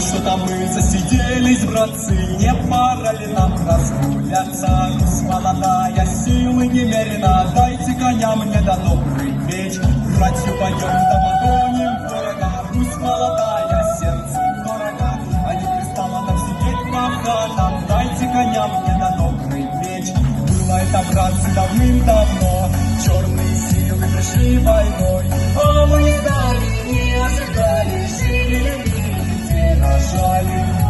Что-то мы засиделись, братцы, не пора ли нам разгуляться? Русь молодая, силы немерено, дайте коня мне да добрый веч. Братью пойдем да погоним ворога, Русь молодая, сердце дорого, а не пристало нам сидеть по хатам, дайте коня мне да добрый веч. Было это, братцы, давным-давно, черные силы пришли войной, а мы не знали, не ожидали, жили рожали.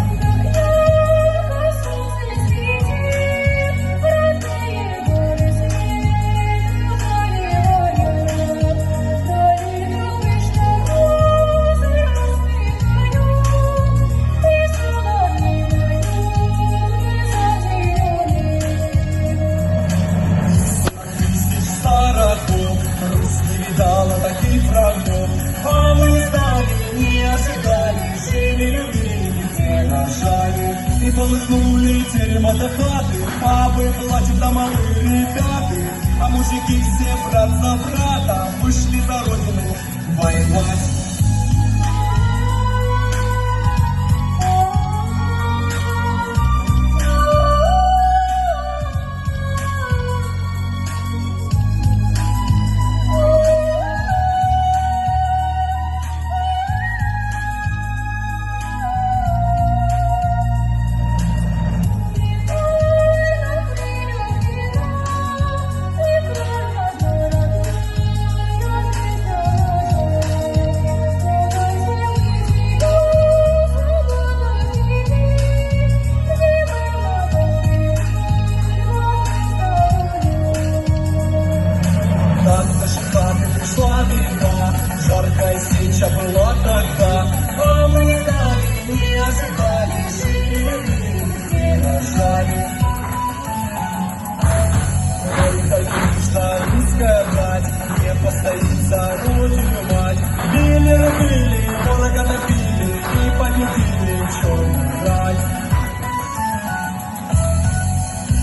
Русь не видала таких врагов, а мы не знали, не ожидали, жили, любили, не рожали. И полыхнули терема до хаты, бабы плачут, да малые ребята, а мужики все брат за брата вышли за родину воевать. Жаркая сеча была тогда, а мы не знали, не ожидали, жили, не рожали. Ой, только нужна русская брать, не постоит за родину мать. Били, рубили, ворога топили и победили черный край.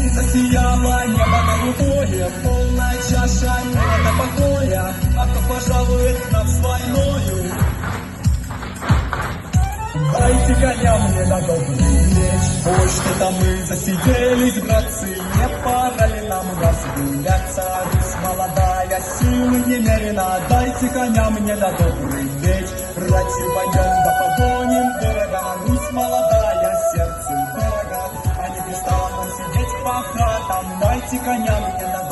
И засияло небо голубое, полная чаша неба покоя, а кто пожалует нам с войною? Дайте коня мне на добрый веч. Ой, что-то мы засиделись, братцы, не пора ли нам разгуляться? Русь молодая, силы немерено, дайте коня мне на добрый веч. Братья, пойдем да погоним ворога, Русь молодая, сердце дорого, а не пристало нам сидеть по хатам, дайте коня мне на добрый веч.